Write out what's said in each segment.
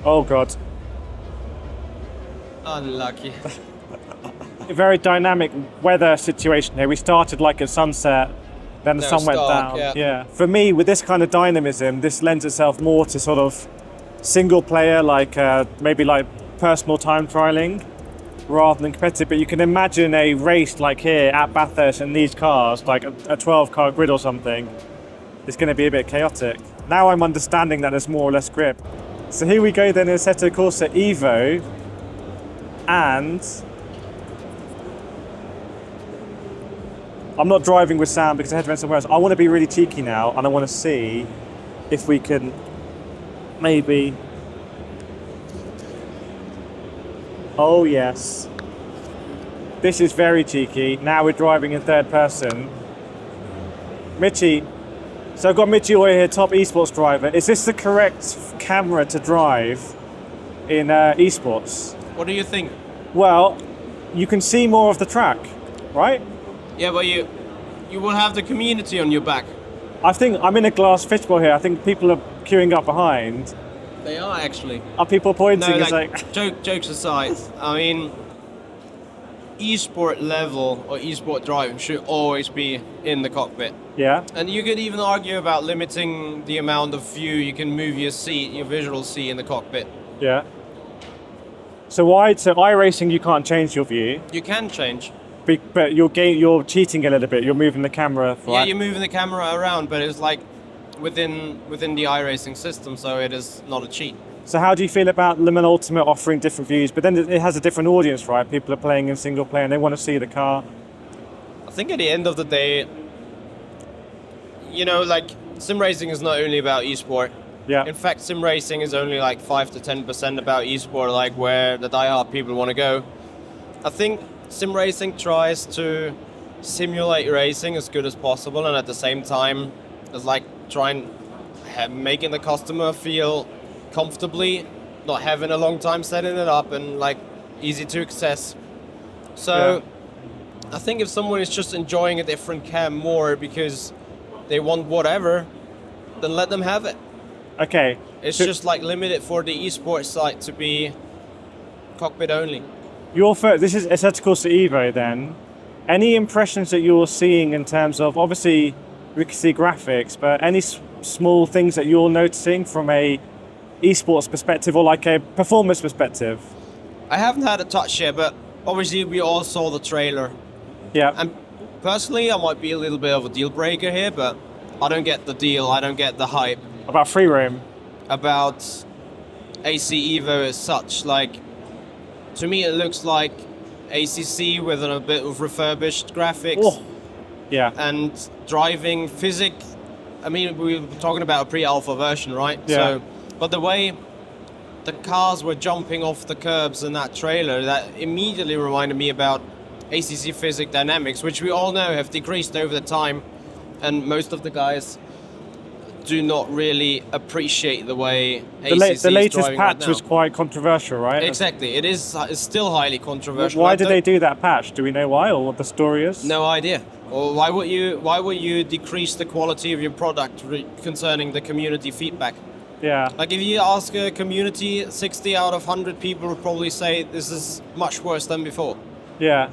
Oh god. Unlucky. A very dynamic weather situation here. We started like at sunset, then the Now sun it's went dark, down. yeah. For me, with this kind of dynamism, this lends itself more to sort of single player, like maybe like personal time trialing, rather than competitive. But you can imagine a race like here at Bathurst in these cars, like a 12-car grid or something. It's going to be a bit chaotic. Now I'm understanding that there's more or less grip. So here we go then in Assetto Corsa EVO, and I'm not driving with Sam because I had to rent somewhere else. I want to be really cheeky now, and I want to see if we can maybe... Oh yes. This is very cheeky. Now we're driving in third person. Mitchie. So I've got Mitchie Oyer here, top esports driver. Is this the correct camera to drive in esports? What do you think? Well, you can see more of the track, right? Yeah, but you will have the community on your back. I think I'm in a glass fishbowl here. I think people are queuing up behind. They are actually. Are people pointing? No, It's like, jokes aside, I mean, esport level or esport driving should always be in the cockpit. Yeah. And you could even argue about limiting the amount of view you can move your seat, your visual seat in the cockpit. Yeah. So iRacing you can't change your view, You can change. but you're cheating a little bit. You're moving the camera. Yeah, you're moving the camera around, but it's like within the iRacing system, so it is not a cheat. So how do you feel about Le Mans Ultimate offering different views? But then it has a different audience, right? People are playing in single player and they want to see the car. I think at the end of the day, you know, like sim racing is not only about esport. Yeah. In fact, sim racing is only like 5 to 10% about esport, like where the diehard people want to go. I think sim racing tries to simulate racing as good as possible, and at the same time, it's like making the customer feel comfortably, not having a long time setting it up, and like easy to access. So I think if someone is just enjoying a different cam more because they want whatever, then let them have it. Okay. It's just like limited for the esports site to be cockpit only. This is Assetto Corsa EVO then. Any impressions that you're seeing in terms of, obviously we can see graphics, but any small things that you're noticing from a esports perspective or like a performance perspective? I haven't had a touch yet, but obviously we all saw the trailer. Yeah. And personally, I might be a little bit of a deal breaker here, but I don't get the deal, I don't get the hype About free roam? about AC Evo as such. Like, to me it looks like ACC with a bit of refurbished graphics. Oh. Yeah. And driving physics. I mean, we were talking about a pre-alpha version, right? Yeah. So, but the way the cars were jumping off the curbs in that trailer, that immediately reminded me about ACC physics dynamics, which we all know have decreased over the time, and most of the guys do not really appreciate the way ACC The latest is driving patch right was now. quite controversial, right? Exactly, it's still highly controversial. Why did they do that patch? Do we know why, or what the story is? No idea. Or why would you decrease the quality of your product concerning the community feedback? Yeah. Like if you ask a community, 60 out of 100 people would probably say this is much worse than before. Yeah.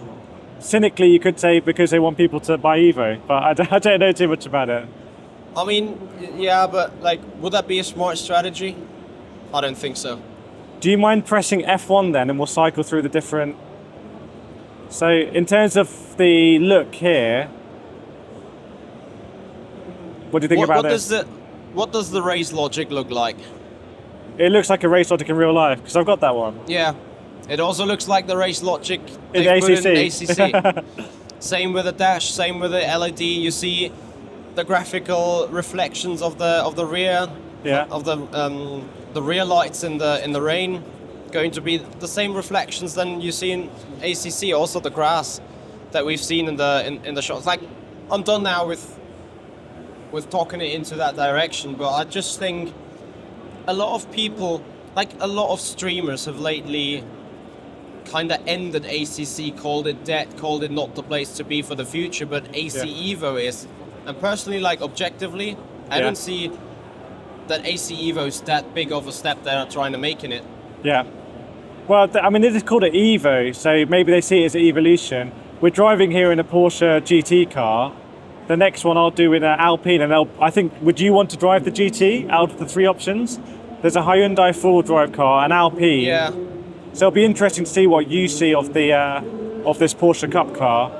Cynically, you could say because they want people to buy Evo, but I don't know too much about it. I mean, yeah, but like, would that be a smart strategy? I don't think so. Do you mind pressing F1 then, and we'll cycle through the different... So, in terms of the look here, what do you think about this? What does the race logic look like? It looks like a race logic in real life, because I've got that one. Yeah, it also looks like the race logic In they put ACC. in ACC. Same with the dash, same with the LED. You see the graphical reflections of the rear, Yeah. of the rear lights in the rain, going to be the same reflections than you see in ACC. Also the grass that we've seen in the shots. Like, I'm done now with talking it into that direction, but I just think a lot of people, like a lot of streamers, have lately kind of ended ACC, called it dead, called it not the place to be for the future, but AC Evo is. And personally, like objectively, I don't see that AC Evo's that big of a step they are trying to make in it. Yeah. Well, I mean, they just called it Evo, so maybe they see it as an evolution. We're driving here in a Porsche GT car. The next one I'll do in an Alpine, and I think, would you want to drive the GT out of the 3 options? There's a Hyundai 4-drive car, an Alpine. Yeah. So it'll be interesting to see what you see of the of this Porsche Cup car.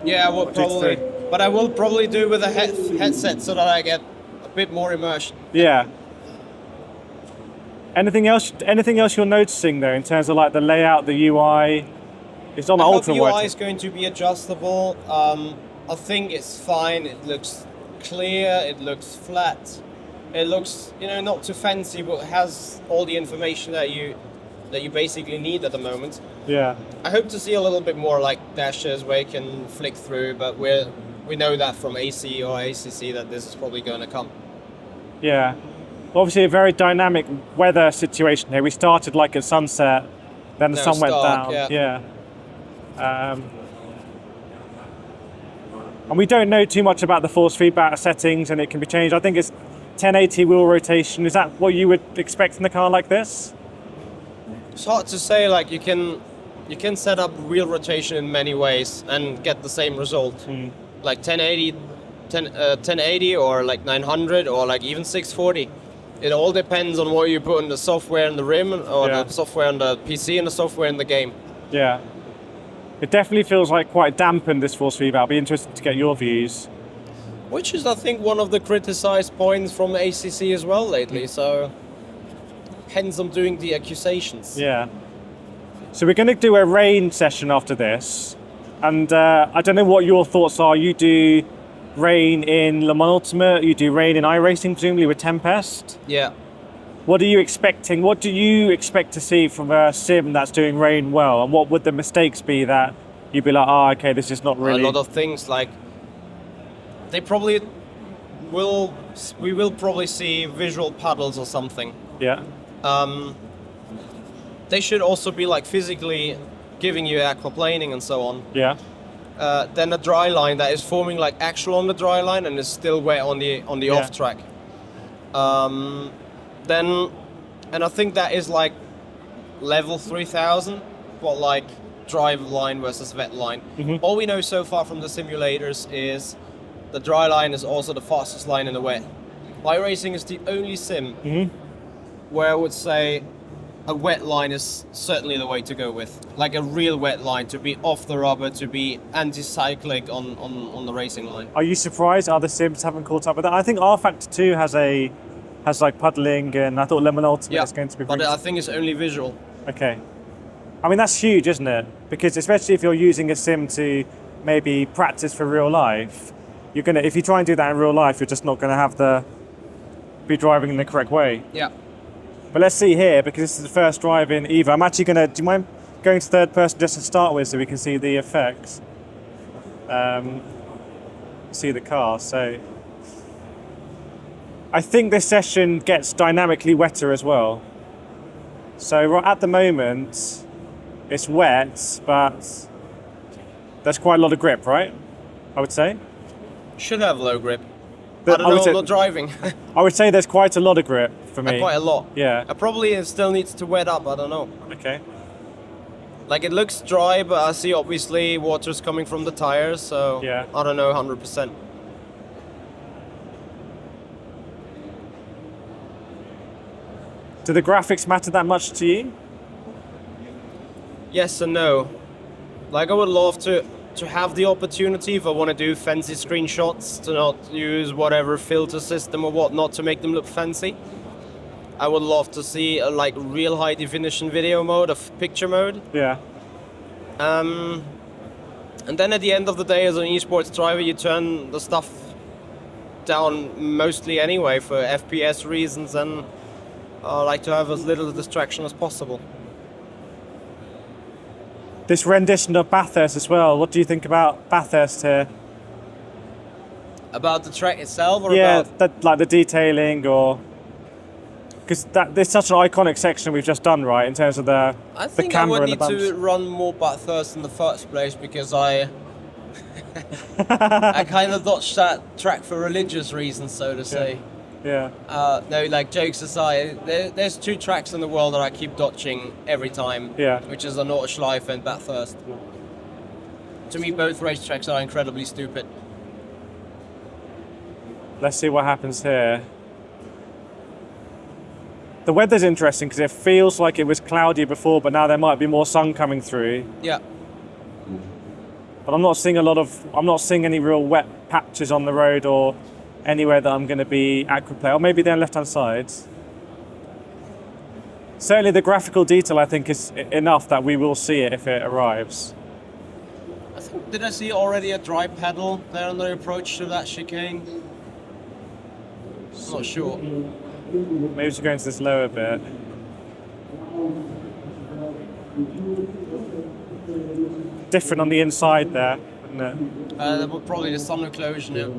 Yeah, I will probably, but I will probably do with a headset so that I get a bit more immersion. Yeah. Anything else you're noticing though in terms of like the layout, the UI? It's on the ultra I hope wide. UI is going to be adjustable. I think it's fine. It looks clear. It looks flat. It looks, not too fancy, but it has all the information that you basically need at the moment. Yeah. I hope to see a little bit more like dashes where you can flick through, but we know that from AC or ACC that this is probably going to come. Yeah. Obviously a very dynamic weather situation here. We started like at sunset, then the sun went dark, down. Yeah. And we don't know too much about the force feedback settings, and it can be changed. I think it's 1080 wheel rotation. Is that what you would expect in a car like this? It's hard to say. Like you can set up wheel rotation in many ways and get the same result. Like 1080 or like 900 or like even 640. It all depends on what you put in the software in the rim or the software on the PC and the software in the game. Yeah. It definitely feels like quite dampened, this force feedback. I'll be interested to get your views. Which is, I think, one of the criticized points from the ACC as well lately. So, hence I'm doing the accusations. Yeah. So we're going to do a rain session after this. And I don't know what your thoughts are. You do rain in Le Mans Ultimate, you do rain in iRacing, presumably with Tempest. Yeah. What are you expecting? What do you expect to see from a sim that's doing rain well? And what would the mistakes be that you'd be like, okay, this is not really... A lot of things, like, we will probably see visual puddles or something. Yeah. They should also be, like, physically giving you aquaplaning and so on. Yeah. Then a dry line that is forming, like, actual on the dry line and is still wet on the off track. And I think that is like level 3000, but like dry line versus wet line. All we know so far from the simulators is the dry line is also the fastest line in the wet. iRacing is the only sim where I would say a wet line is certainly the way to go with. Like a real wet line, to be off the rubber, to be anti-cyclic on the racing line. Are you surprised other sims haven't caught up with that? I think R Factor 2 has like puddling, and I thought Le Mans Ultimate is going to be... but I think it's only visual. Okay. I mean, that's huge, isn't it? Because especially if you're using a sim to maybe practice for real life, if you try and do that in real life, you're just not going to be driving in the correct way. Yeah. But let's see here, because this is the first drive in EVO. I'm actually do you mind going to third person just to start with so we can see the effects? See the car, so... I think this session gets dynamically wetter as well. So at the moment, it's wet, but there's quite a lot of grip, right? I would say. Should have low grip. I don't know, I'm not driving. I would say there's quite a lot of grip for me. Quite a lot. Yeah. I probably still needs to wet up, I don't know. Okay. Like it looks dry, but I see obviously water's coming from the tires, so yeah. I don't know 100%. Do the graphics matter that much to you? Yes and no. Like I would love to have the opportunity if I want to do fancy screenshots, to not use whatever filter system or whatnot to make them look fancy. I would love to see a like real high definition video mode, of picture mode. Yeah. And then at the end of the day, as an esports driver, you turn the stuff down mostly anyway for FPS reasons, and I like to have as little distraction as possible. This rendition of Bathurst as well. What do you think about Bathurst here? About the track itself, or about like the detailing, or because there's such an iconic section we've just done, right? In terms of the I think camera I would and the need bumps. to run more Bathurst in the first place because I kind of dodged that track for religious reasons, so to say. Yeah. No, like jokes aside, there's 2 tracks in the world that I keep dodging every time. Yeah. Which is the Nordschleife and Bathurst. To me, both racetracks are incredibly stupid. Let's see what happens here. The weather's interesting because it feels like it was cloudy before, but now there might be more sun coming through. Yeah. But I'm not seeing any real wet patches on the road or anywhere that I'm going to be aquaplane. Or maybe they're on left-hand side. Certainly the graphical detail, I think, is enough that we will see it if it arrives. Did I see already a dry pedal there on the approach to that chicane? I'm not sure. Maybe we should go into this lower bit. Different on the inside there, wouldn't it? Probably the sun occlusion here.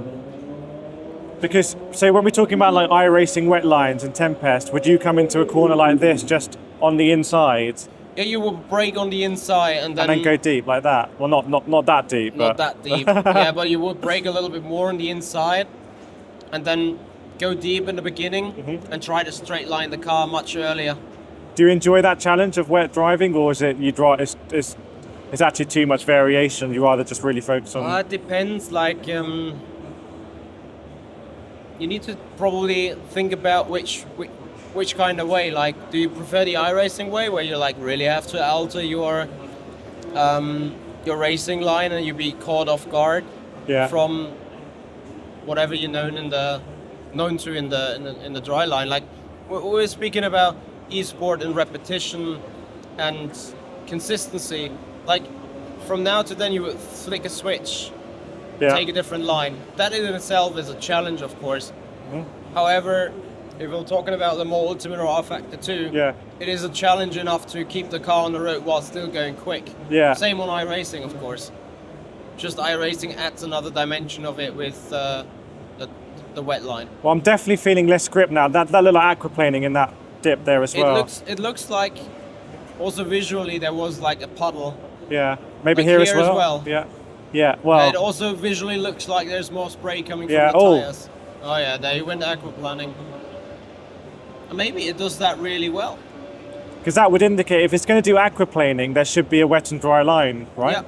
Because, so when we're talking about like iRacing wet lines and Tempest, would you come into a corner like this just on the inside? Yeah, you will brake on the inside and then go deep like that. Well, not that deep. Not but. that deep. Yeah, but you would brake a little bit more on the inside and then go deep in the beginning and try to straight line the car much earlier. Do you enjoy that challenge of wet driving, or is it you drive? It's actually too much variation. You rather just really focus on. It depends. Like you need to probably think about which kind of way. Like, do you prefer the iRacing way, where you like really have to alter your racing line and you be caught off guard from whatever you're known in the dry line? Like we're speaking about esport and repetition and consistency. Like from now to then, you would flick a switch, take a different line. That in itself is a challenge, of course. However, if we're talking about the more ultimate or R-Factor 2, it is a challenge enough to keep the car on the road while still going quick. Same on iRacing, of course. Just iRacing adds another dimension of it with the wet line. Well, I'm definitely feeling less grip now. That little aquaplaning in that dip there as well. It looks like, also visually, there was like a puddle. Yeah, maybe like here as well. Yeah. Well. It also visually looks like there's more spray coming from the tires. Oh yeah, they went aquaplaning. And maybe it does that really well. Because that would indicate if it's going to do aquaplaning, there should be a wet and dry line, right? Yeah.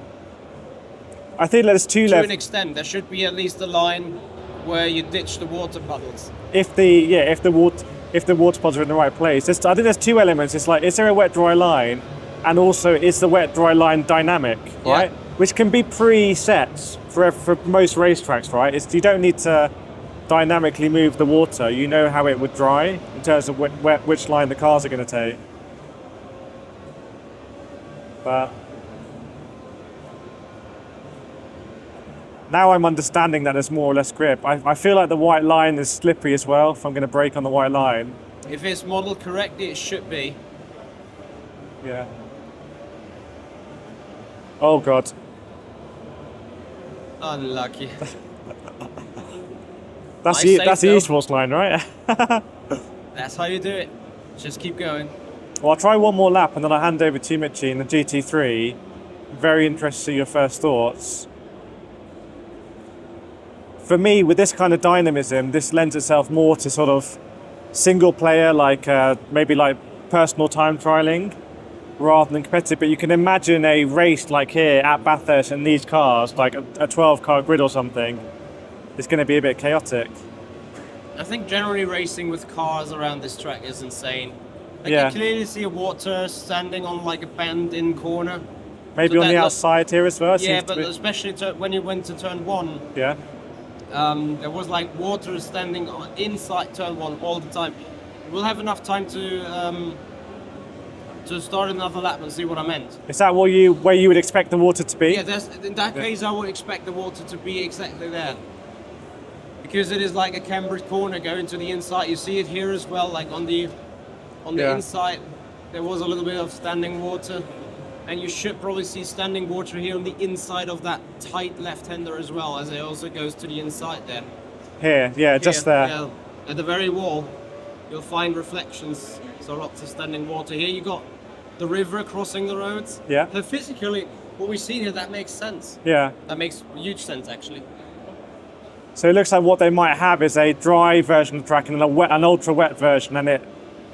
I think there's two left. To an extent, there should be at least a line where you ditch the water puddles. If the water puddles are in the right place. I think there's 2 elements. It's like, is there a wet dry line, and also is the wet dry line dynamic, right? Which can be preset for most racetracks, right? You don't need to dynamically move the water. You know how it would dry in terms of which line the cars are going to take. But now I'm understanding that there's more or less grip. I feel like the white line is slippery as well if I'm going to brake on the white line. If it's modeled correctly, it should be. Yeah. Oh God. Unlucky. That's the esports line, right? That's how you do it. Just keep going. Well, I'll try one more lap and then I'll hand over to Michi in the GT3. Very interested to see your first thoughts. For me, with this kind of dynamism, this lends itself more to sort of single player, like maybe like personal time trialing, rather than competitive. But you can imagine a race like here at Bathurst in these cars, like a 12-car grid or something. It's going to be a bit chaotic. I think generally racing with cars around this track is insane. I can clearly see a water standing on like a bend-in corner. Maybe so on the outside here as well. Yeah, but especially when you went to turn 1. Yeah. There was like water standing inside turn 1 all the time. We'll have enough time to start another lap and see what I meant. Is that where you would expect the water to be? Yeah, in that case I would expect the water to be exactly there. Because it is like a cambered corner going to the inside. You see it here as well, like on the inside there was a little bit of standing water. And you should probably see standing water here on the inside of that tight left-hander as well, as it also goes to the inside there. Here, just there. Yeah, at the very wall, you'll find reflections, so lots of standing water. Here you got the river crossing the roads. Yeah. So physically, what we see here, that makes sense. Yeah. That makes huge sense, actually. So it looks like what they might have is a dry version of the track and an ultra wet version, and it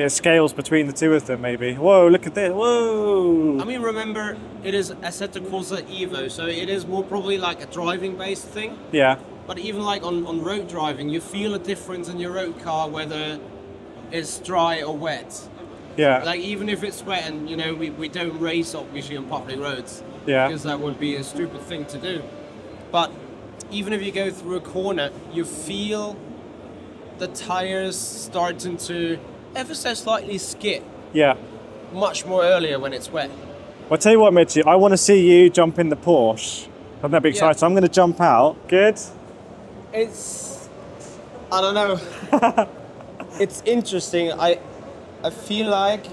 scales between the two of them maybe. Whoa, look at this, whoa! I mean, remember, it is Assetto Corsa EVO, so it is more probably like a driving-based thing. Yeah, But even like on road driving, you feel a difference in your road car whether it's dry or wet. yeah, Like even if it's wet, and you know we don't race obviously on public roads, yeah. because that would be a stupid thing to do. But even if you go through a corner, you feel the tires starting to ever so slightly skid Yeah. much more earlier when it's wet. Well, I'll tell you what, Mitchy, I want to see you jump in the Porsche. I'm going to be excited. Yeah. So I'm going to jump out. Good? It's, I don't know. It's interesting. I feel like